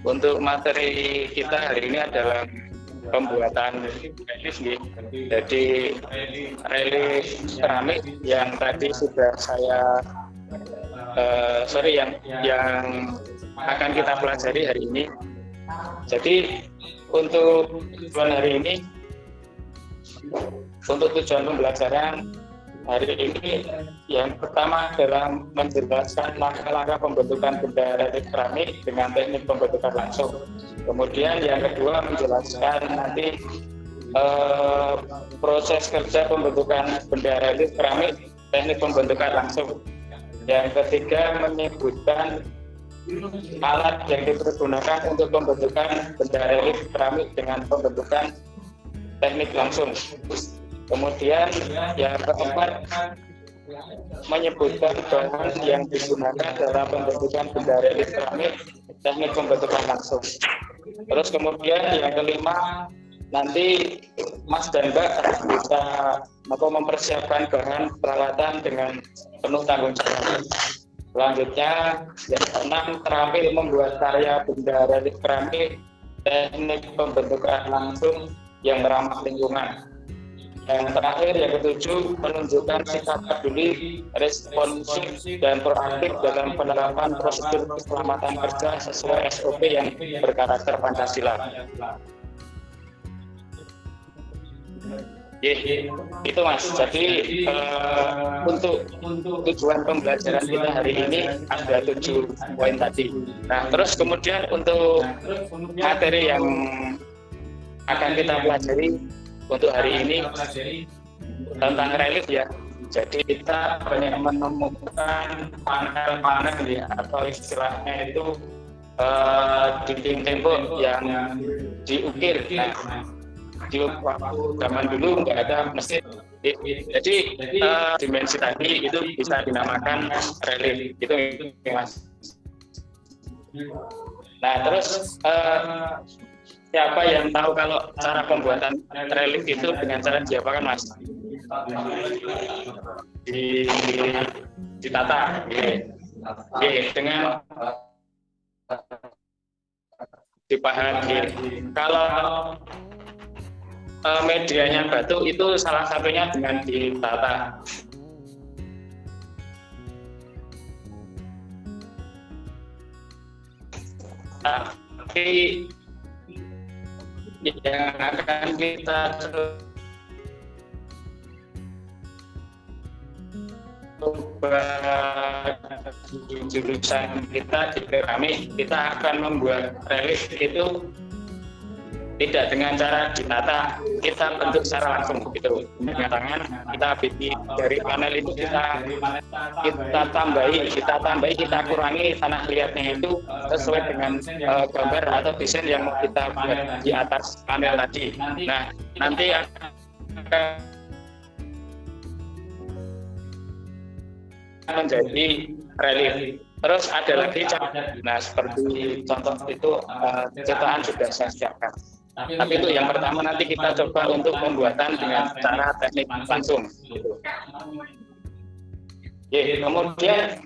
Untuk materi kita hari ini adalah pembuatan relief, jadi relief keramik yang tadi sudah saya yang akan kita pelajari hari ini. Jadi untuk tujuan hari ini, untuk tujuan pembelajaran hari ini yang pertama adalah menjelaskan langkah-langkah pembentukan benda relief keramik dengan teknik pembentukan langsung. Kemudian yang kedua menjelaskan nanti proses kerja pembentukan benda relief keramik teknik pembentukan langsung. Yang ketiga menyebutkan alat yang dipergunakan untuk pembentukan benda relief keramik dengan pembentukan teknik langsung. Kemudian yang keempat menyebutkan bahan yang digunakan dalam pembentukan benda relief keramik teknik pembentukan langsung. Terus kemudian yang kelima nanti Mas dan Mbak bisa mempersiapkan bahan peralatan dengan penuh tanggung jawab. Selanjutnya yang keenam terampil membuat karya benda relief keramik teknik pembentukan langsung yang ramah lingkungan. Yang terakhir yang ketujuh menunjukkan sikap peduli, responsif dan proaktif dalam penerapan prosedur keselamatan kerja sesuai SOP yang berkarakter Pancasila. Itu Mas. Jadi untuk tujuan pembelajaran kita hari ini ada 7 poin tadi. Nah, terus kemudian untuk materi yang akan kita pelajari untuk hari ini tentang relief ya. Jadi kita banyak menemukan panel-panel ya, atau istilahnya itu dinding tembok yang diukir. Nah, di waktu zaman dulu nggak ada mesin, jadi dimensi tadi itu bisa dinamakan relief gitu Mas. Nah terus siapa yang tahu kalau cara pembuatan relief itu dengan cara diapakan Mas? Ditata, dengan dipahami. Kalau medianya batu itu salah satunya dengan ditata. Tapi yang akan kita coba di jurusan kita di keramik, kita akan membuat relief itu tidak dengan cara ditata, kita bentuk secara langsung gitu dengan tangan. Kita bikin dari panel itu kita tambahi, kita kurangi tanah liatnya itu sesuai dengan gambar atau desain yang mau kita buat di atas panel tadi. Nah nanti akan menjadi relief. Terus ada lagi, nah seperti contoh itu cetakan sudah saya siapkan. Tapi itu yang pertama, nanti kita coba untuk pembuatan dengan cara teknik langsung. Gitu. Kemudian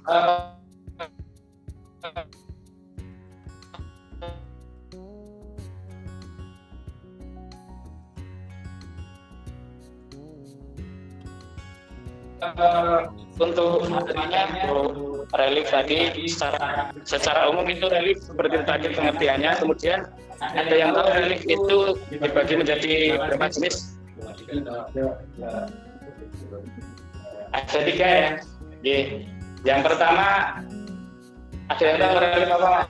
untuk materinya relief tadi secara umum itu relief seperti tadi pengertiannya. Kemudian ada yang tahu relief itu dibagi menjadi berapa jenis? Ada 3 ya. Yang pertama ada yang tahu relief apa?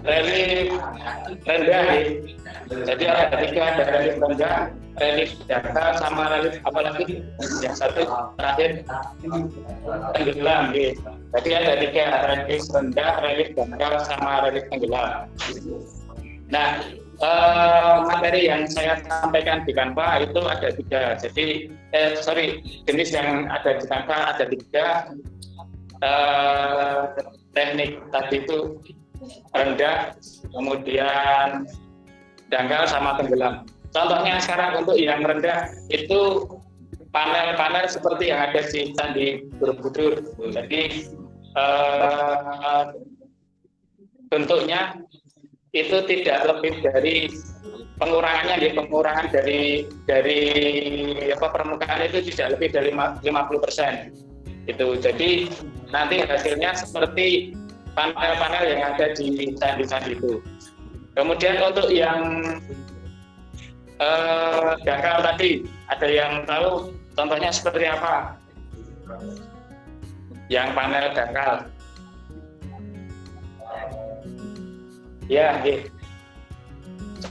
Relief rendah. Jadi ada 3, ada relief rendah, relief dangkal, sama relief apalagi yang satu terakhir tenggelam. Jadi ada 3, relief rendah, relief dangkal, sama relief tenggelam. Nah, materi yang saya sampaikan di Canva itu ada 3. Jadi jenis yang ada di Canva ada 3. Teknik tadi itu rendah, kemudian dangkal, sama tenggelam. Contohnya sekarang untuk yang rendah itu panel-panel seperti yang ada di Candi Borobudur. Jadi bentuknya itu tidak lebih dari pengurangan dari permukaan itu tidak lebih dari 50%. Itu jadi nanti hasilnya seperti panel-panel yang ada di candi-candi itu. Kemudian untuk yang dangkal tadi, ada yang tahu contohnya seperti apa? Yang panel dangkal. Ya,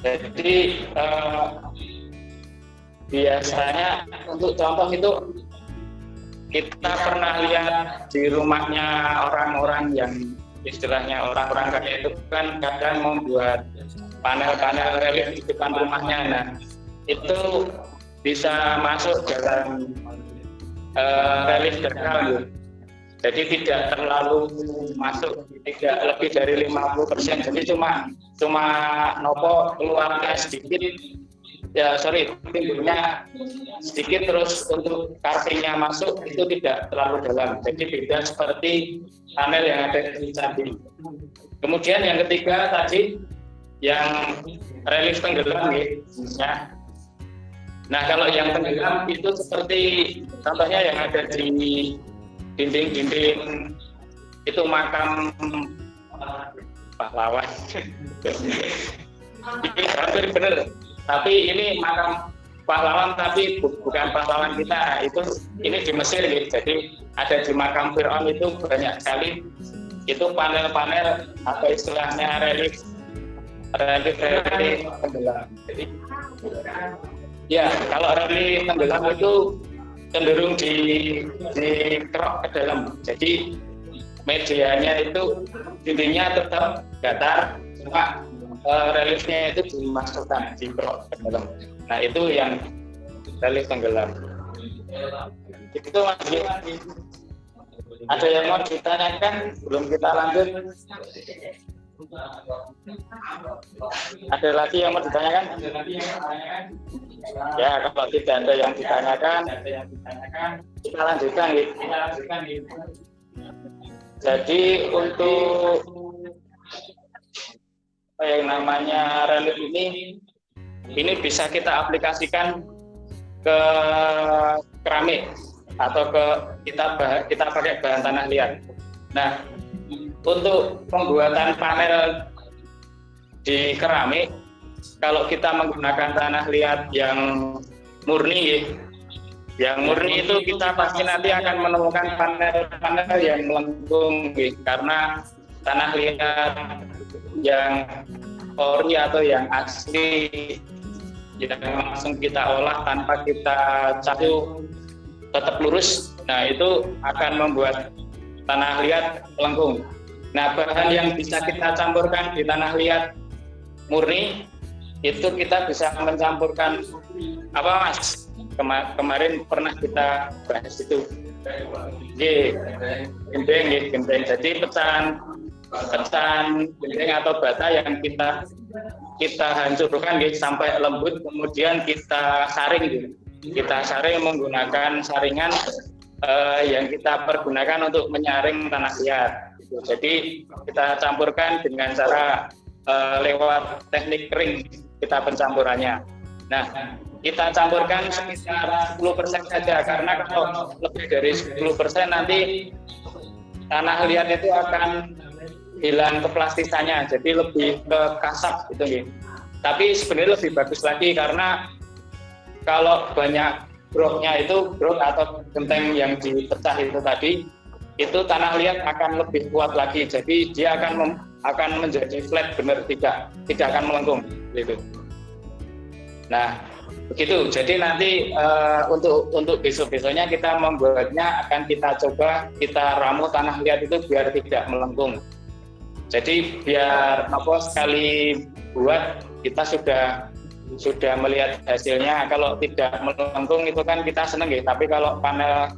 jadi biasanya untuk contoh itu kita pernah lihat di rumahnya orang-orang yang istilahnya orang-orang kaya itu kan kadang membuat panel-panel relief di depan rumahnya. Nah, itu bisa masuk dalam relief dangkal. Jadi tidak terlalu masuk, tidak lebih dari 50%. Jadi cuma nopo keluarnya sedikit, timbulnya sedikit, terus untuk karpingnya masuk itu tidak terlalu dalam. Jadi beda seperti panel yang ada di candi. Kemudian yang ketiga tadi yang relief tenggelam ya. Nah, kalau yang tenggelam itu seperti contohnya yang ada di dinding-dinding itu makam pahlawan. Ini hampir benar. Tapi ini makam pahlawan, tapi bukan pahlawan kita. Ini di Mesir gitu. Jadi ada di makam Fir'aun itu banyak sekali. Itu panel-panel atau istilahnya relief tenggelam. Jadi, ya kalau relief tenggelam itu cenderung dikerok ke dalam. Jadi medianya itu dindingnya tetap datar, cuma reliefnya itu dimasukkan, dikerok ke dalam. Nah, itu yang relief tenggelam. Itu masih ada yang mau ditanyakan belum kita lanjut? Ada lagi yang mau ditanyakan? Ya, kalau tidak ada yang ditanyakan, kita lanjutkan gitu. Jadi untuk yang namanya relief ini bisa kita aplikasikan ke keramik atau kita pakai bahan tanah liat. Nah, untuk pembuatan panel di keramik, kalau kita menggunakan tanah liat yang murni, itu kita pasti nanti akan menemukan panel-panel yang melengkung, karena tanah liat yang ori atau yang asli yang langsung kita olah tanpa kita catu tetap lurus. Nah, itu akan membuat tanah liat melengkung. Nah, bahan yang bisa kita campurkan di tanah liat murni itu kita bisa mencampurkan apa, Mas? Kemarin pernah kita bahas itu. Gendeng. Jadi pecahan gendeng atau bata yang kita hancurkan sampai lembut, kemudian kita saring Kita saring menggunakan saringan yang kita pergunakan untuk menyaring tanah liat. Jadi kita campurkan dengan cara lewat teknik kering kita pencampurannya. Nah, kita campurkan sekitar 10% saja, karena kalau lebih dari 10% nanti tanah liat itu akan hilang keplastisannya, jadi lebih ke kasar gitu. Tapi sebenarnya lebih bagus lagi, karena kalau banyak broknya itu, brok atau genteng yang dipecah itu tadi, itu tanah liat akan lebih kuat lagi, jadi dia akan menjadi flat, benar, tidak akan melengkung gitu. Nah, begitu. Jadi nanti untuk besok-besoknya kita membuatnya, akan kita coba kita ramu tanah liat itu biar tidak melengkung. Jadi biar sekali buat kita sudah melihat hasilnya. Kalau tidak melengkung itu kan kita seneng ya, tapi kalau panel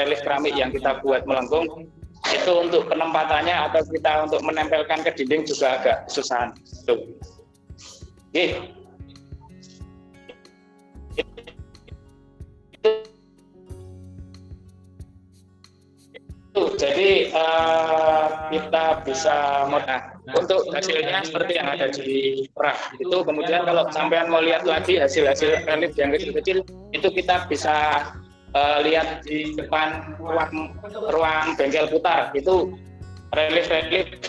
relief keramik yang kita buat melengkung itu untuk penempatannya atau kita untuk menempelkan ke dinding juga agak kesusahan. Tuh. Jadi kita bisa untuk hasilnya seperti yang ada di graf itu. Kemudian kalau sampean mau lihat lagi hasil-hasil relief yang kecil-kecil itu kita bisa lihat di depan ruang bengkel putar, itu relief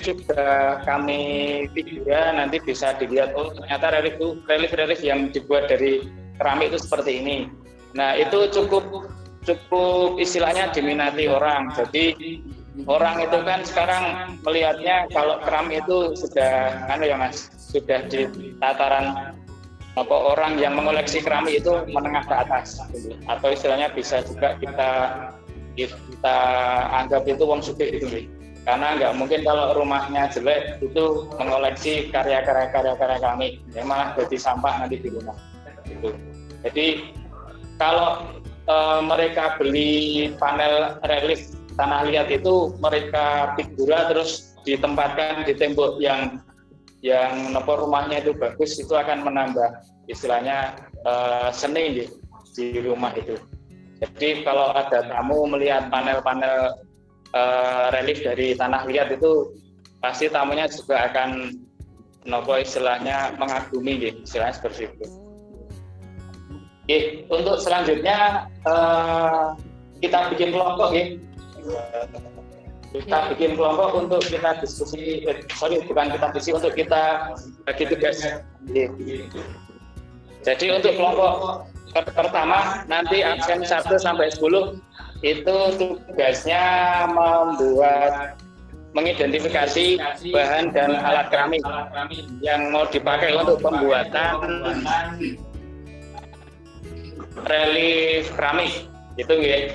sudah kami figura, nanti bisa dilihat ternyata relief yang dibuat dari keramik itu seperti ini. Nah itu cukup istilahnya diminati orang. Jadi orang itu kan sekarang melihatnya kalau keramik itu sudah sudah di tataran orang yang mengoleksi keramik itu menengah ke atas, atau istilahnya bisa juga kita anggap itu wong sugih gitu. Karena nggak mungkin kalau rumahnya jelek itu mengoleksi karya-karya keramik, malah jadi sampah nanti di rumah gitu. Jadi kalau mereka beli panel relief tanah liat itu mereka figura terus ditempatkan di tembok yang rumahnya itu bagus, itu akan menambah istilahnya seni di rumah itu. Jadi kalau ada tamu melihat panel-panel relief dari tanah liat itu pasti tamunya juga akan istilahnya mengagumi istilahnya seperti itu. Untuk selanjutnya kita bikin kelompok kita bikin kelompok untuk kita diskusi, untuk kita bagi tugas. Jadi untuk kelompok pertama nanti absen 1 sampai 10 itu tugasnya mengidentifikasi bahan dan alat keramik yang mau dipakai untuk pembuatan relief keramik itu ya.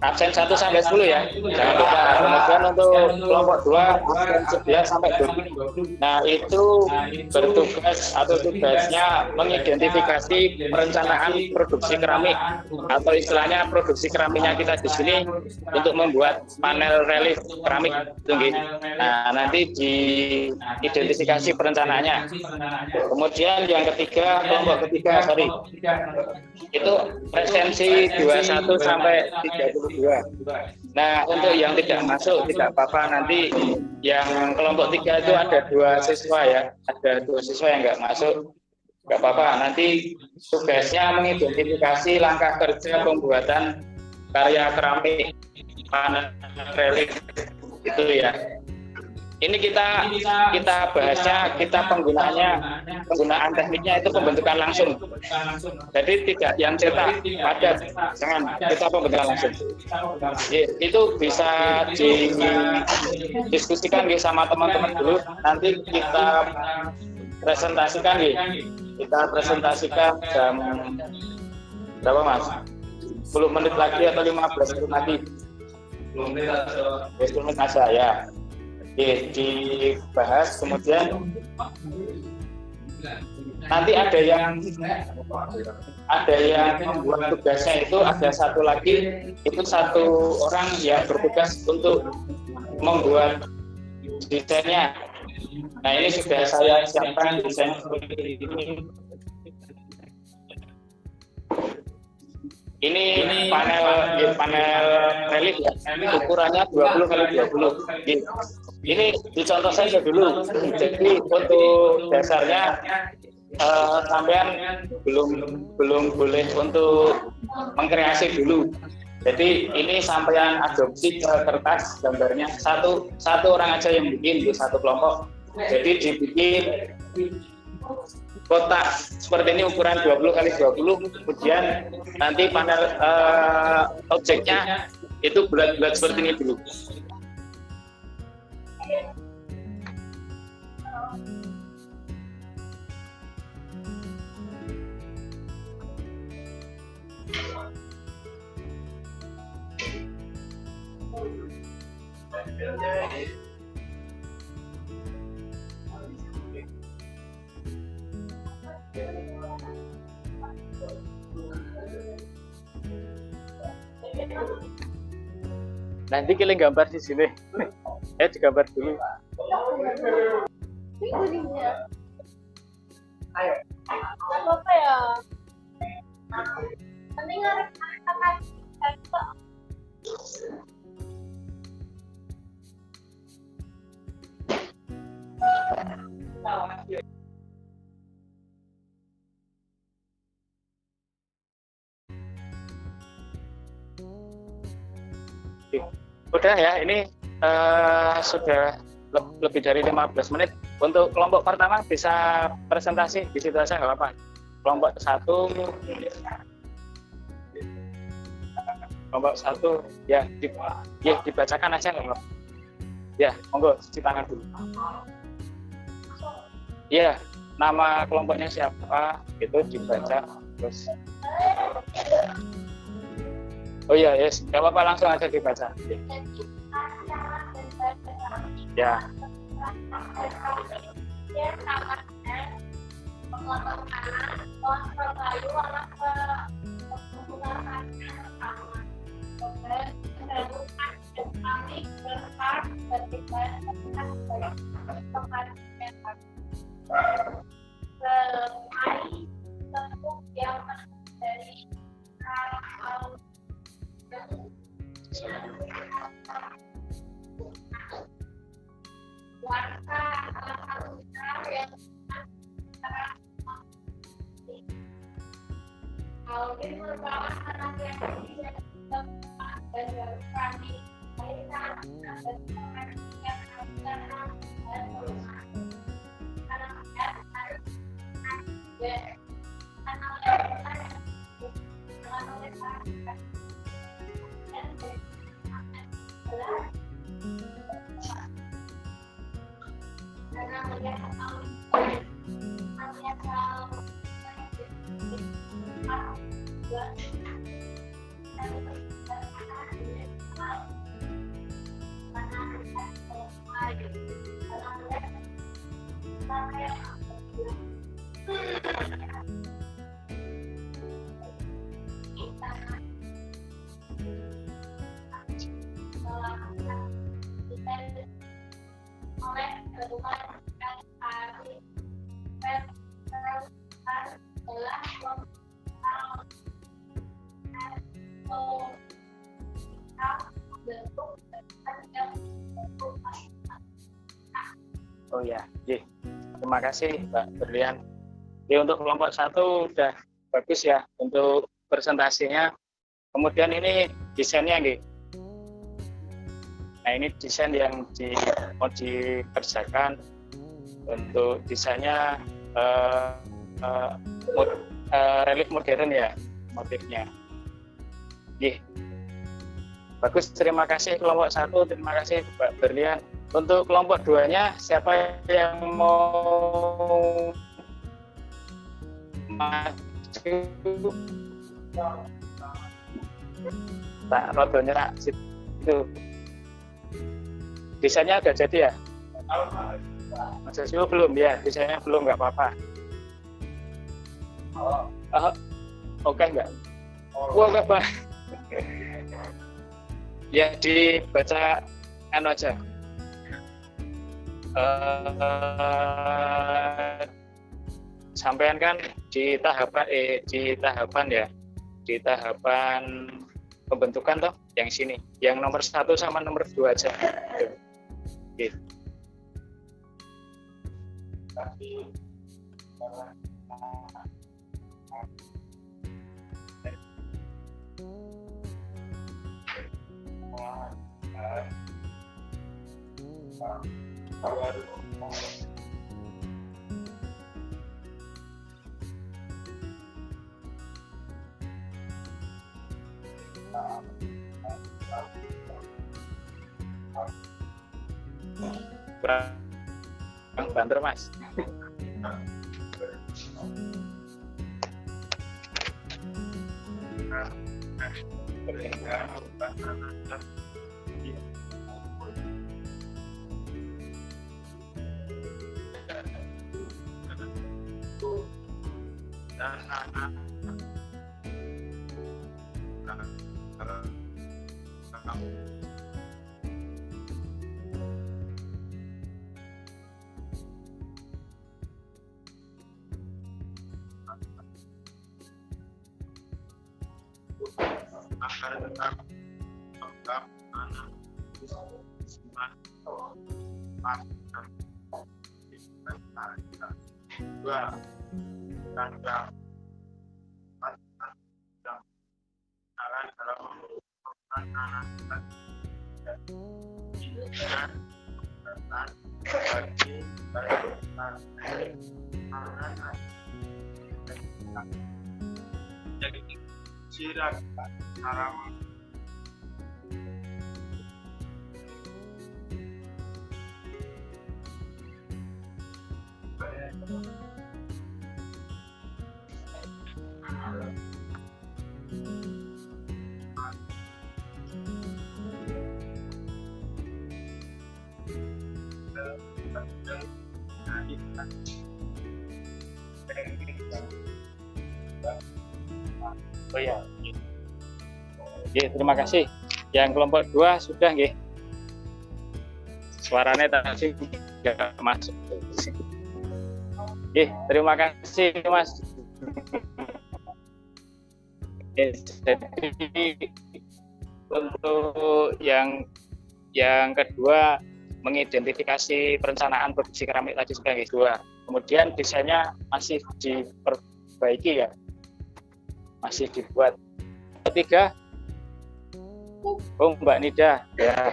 Absen 1 sampai 10 ya, jangan lupa. Kemudian untuk kelompok 2 absen 11 sampai 20. Nah itu bertugas atau tugasnya mengidentifikasi perencanaan produksi keramik, atau istilahnya produksi keramiknya kita di sini untuk membuat panel relief keramik. Nah nanti diidentifikasi perencanaannya. Kemudian yang ketiga, kelompok ketiga itu presensi 21 sampai 32. Nah untuk yang tidak masuk tidak apa-apa, nanti yang kelompok 3 itu ada 2 siswa ya, ada 2 siswa yang nggak masuk, nggak apa-apa. Nanti tugasnya mengidentifikasi langkah kerja pembuatan karya keramik panel relief itu ya. Ini kita bahasnya, penggunaan tekniknya itu pembentukan langsung. Jadi tidak yang cetak padat, jangan, kita pembentukan langsung. Itu bisa didiskusikan sama teman-teman dulu. Nanti kita presentasikan jam berapa Mas? 10 menit lagi atau 15 menit lagi? 10 menit aja ya. Dibahas, kemudian nanti ada yang membuat tugasnya itu ada satu lagi, itu satu orang yang bertugas untuk membuat desainnya. Nah ini sudah saya siapkan desain seperti ini. Ini panel relief ya, ukurannya 20 kali 20. Ini dicontoh saja dulu. Jadi untuk dasarnya sampean belum boleh untuk mengkreasi dulu. Jadi ini sampean adopsi ke kertas gambarnya, satu orang aja yang bikin di satu kelompok. Jadi dibikin kotak seperti ini ukuran 20 kali 20, kemudian nanti panel objeknya itu bulat-bulat seperti ini dulu. Nanti kalian gambar di sini. Digambar dulu. Ayo. Apa ya? Nanti ngarep Udah ya, ini sudah lebih dari 15 menit. Untuk kelompok pertama bisa presentasi di situ aja, nggak apa-apa. Kelompok satu ya, dibacakan aja nggak apa-apa. Ya, monggo cuci tangan dulu. Ya, nama kelompoknya siapa itu dibaca terus. Oh iya, yes, nggak apa-apa, langsung aja dibaca. Ya. Oh ya, terima kasih Mbak Berlian. Untuk kelompok 1 udah bagus ya untuk presentasinya. Kemudian ini desainnya nih. Nah, ini desain yang mau dikerjakan. Untuk desainnya relief modern ya motifnya. Bagus, terima kasih kelompok 1, terima kasih Mbak Berlian. Untuk kelompok 2-nya siapa yang mau maju? Tak rodo nyerak itu. Desainnya udah jadi ya? Mas Yosio belum ya? Desainnya belum, nggak apa-apa. Oke nggak? Wah, nggak apa. Ya, dibaca aja. Sampean kan di tahapan pembentukan toh, yang sini, yang nomor 1 sama nomor 2 aja. Gitu. Kurang banter Mas. Oh ya. Oke, terima kasih. Yang kelompok 2 sudah nggih. Suaranya tadi tidak masuk. Oke, terima kasih Mas. Jadi untuk yang kedua mengidentifikasi perencanaan produksi keramik tadi sebagai dua. Kemudian desainnya masih diperbaiki ya, masih dibuat. Ketiga, Mbak Nida ya.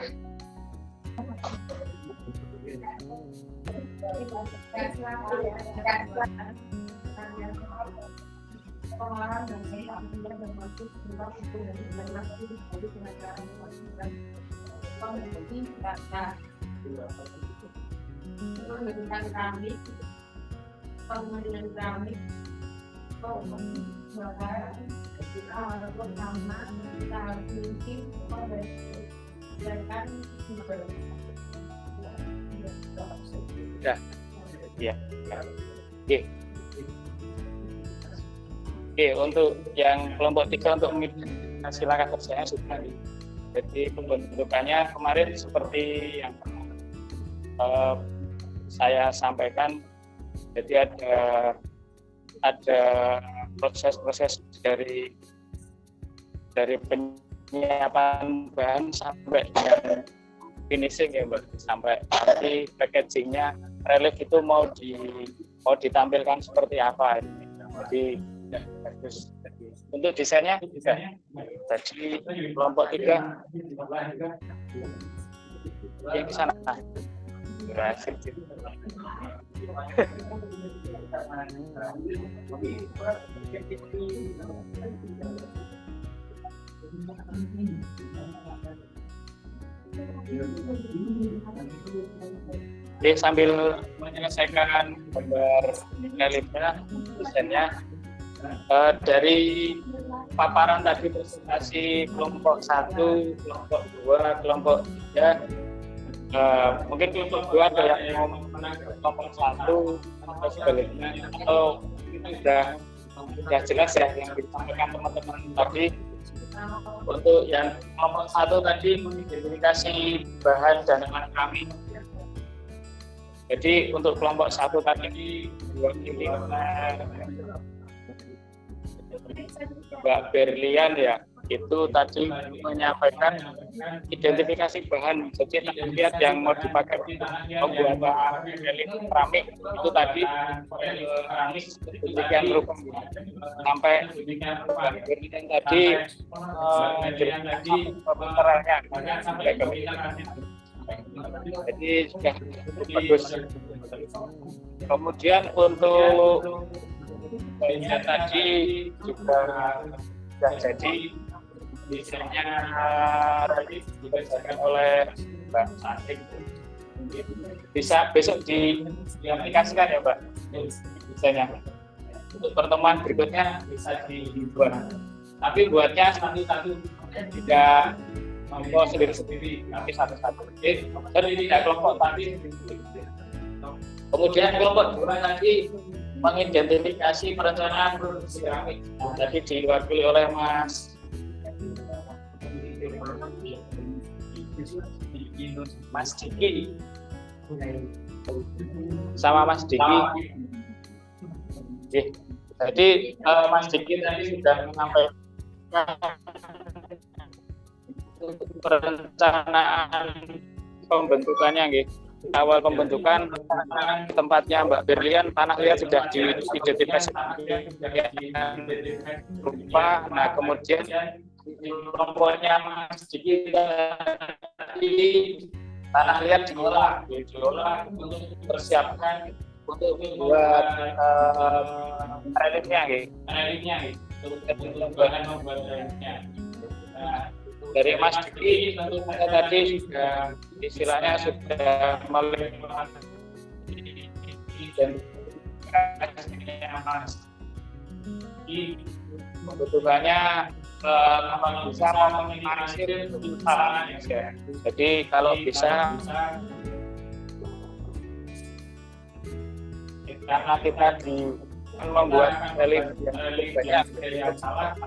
Ya. Oke, untuk yang kelompok 3 untuk mengidentifikasi langkah kerjanya sudah. Jadi pembentukannya kemarin seperti yang saya sampaikan. Jadi ada proses-proses dari penyiapan bahan sampai dengan finishing ya Mbak, sampai nanti packagingnya relief itu mau ditampilkan seperti apa. Jadi bagus. Untuk desainnya juga. Jadi kelompok 3 yang di sana. Berhasil. Oke, sambil menyelesaikan gambar reliefnya, desainnya dari paparan tadi presentasi kelompok 1, kelompok 2, kelompok 3. Mungkin kelompok 2 ada yang mau menang ke kelompok 1 atau sebaliknya, atau sudah jelas ya yang disampaikan teman-teman tadi. Untuk yang kelompok 1 tadi mengidentifikasi bahan dan alat kami. Jadi untuk kelompok 1 tadi diwakili oleh Mbak Berlian ya, itu tadi menyampaikan identifikasi bahan. Jadi lihat yang mau dipakai pembuatan relief keramik itu tadi keramik sedemikian rupa sampai Mbak Berlian tadi identifikasi pembuatannya sampai ke jadi sudah cukup bagus. Kemudian untuk bahannya tadi juga sudah jadi, desainnya dikerjakan oleh Mbak Santik. Bisa besok diaplikasikan ya Mbak desainnya. Untuk pertemuan berikutnya bisa dibuat. Tapi buatnya satu-satu, tidak kelompok sendiri-sendiri, tapi satu-satu. Dan tidak kelompok tadi. Kemudian kelompok 2 tadi mengidentifikasi perencanaan produksi keramik. Tadi diwakili oleh Mas Diki sama Mas Diki. Jadi Mas Diki tadi sudah menyampaikan perencanaan pembentukannya nggih. Awal pembentukan tempatnya Mbak Berlian, tanah liat sudah diidentifikasi rupa. Nah kemudian kelompoknya Mas Diki tadi tanah liat diolah untuk persiapkan untuk membuat reliefnya untuk membuat reliefnya. Nah, dari Mas Diki tadi sudah istilahnya sudah melihat dan kebutuhannya bisa meminimalisir kesalahan ya. Jadi kalau bisa karena kita membuat relief yang banyak,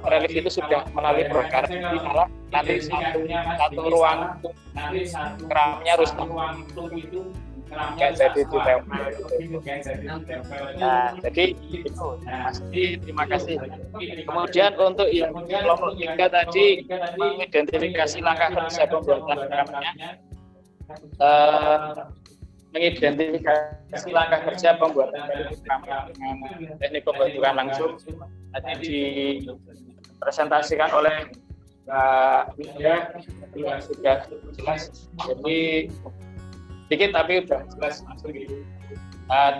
relief itu sudah melalui broker, jadi malah nanti satu ruang keramnya rusak, nggak jadi ditempel. Nah, jadi itu. Terima kasih. Kemudian untuk yang kelompok 3 tadi mengidentifikasi langkah kerja pembuatan keramnya. Mengidentifikasi langkah kerja pembuatan keramnya dengan teknik pembentukan langsung tadi dipresentasikan oleh Mbak Widya sudah jelas. Jadi sedikit tapi sudah jelas langsung gitu.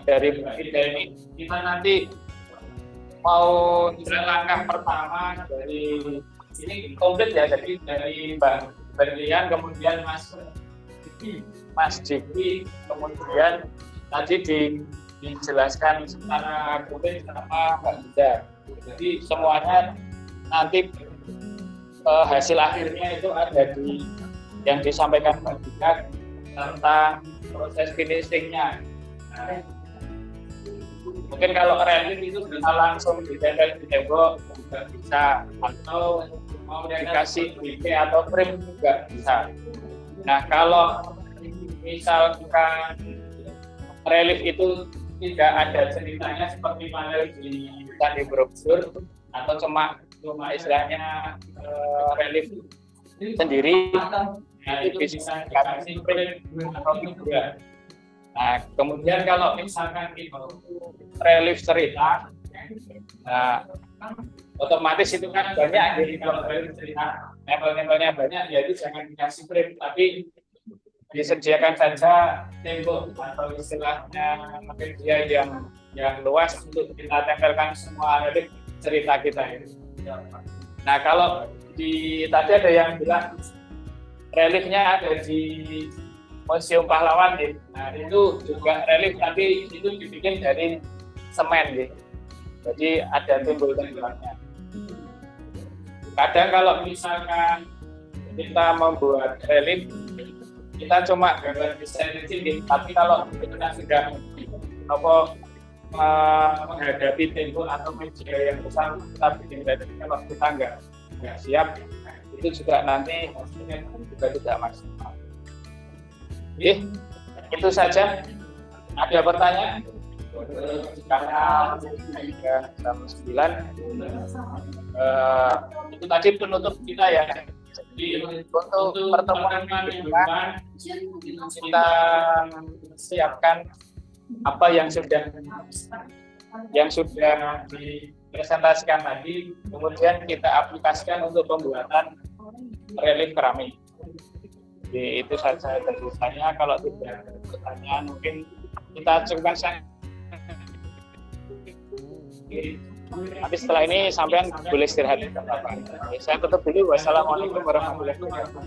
Dari Mbak Widya ini kita nanti mau langkah pertama dari ini komplit ya, jadi dari Mbak Berlian kemudian Mas Diki, kemudian tadi dijelaskan secara komplit sama Mbak Widya. Jadi semuanya nanti hasil akhirnya itu ada di yang disampaikan Mbak Widya tentang proses finishingnya. Nah, mungkin kalau relief itu bisa langsung ditempel di tembok juga bisa, atau mau dikasih BK atau frame juga bisa. Nah, kalau misalkan relief itu tidak ada ceritanya seperti panel di brosur atau cuma istilahnya relief sendiri, itu bisa dikasih frame atau figuran. Nah, kemudian kalau misalkan itu relief cerita, nah otomatis itu kan banyak, jadi kalau relief cerita nempel-nempelnya banyak, ya itu jangan dikasih frame, tapi disediakan saja tembok atau istilahnya media yang luas untuk kita tempelkan semua relief cerita kita ini. Nah, kalau tadi ada yang bilang reliefnya ada di Museum Pahlawan gitu. Nah, itu juga relief tapi itu dibikin dari semen gitu. Jadi ada timbul-timbulnya. Kadang kalau misalkan kita membuat relief, kita cuma gambar desain gitu. Tapi kalau kita sudah menghadapi timbul atau media yang besar, kita bikin relief. Kalau kita nggak siap, itu juga nanti hasilnya juga tidak maksimal. Oke, itu saja. Ada pertanyaan? Karena jam 9. Itu tadi penutup kita ya. Jadi untuk pertemuan minggu depan kita siapkan apa yang sudah dipresentasikan tadi, kemudian kita aplikasikan untuk pembuatan relief keramik. Jadi itu saja dari saya. Kalau tidak ada pertanyaan mungkin kita cukupkan saja. Tapi setelah ini sampean boleh istirahat. Saya tutup dulu. Wassalamualaikum warahmatullahi wabarakatuh.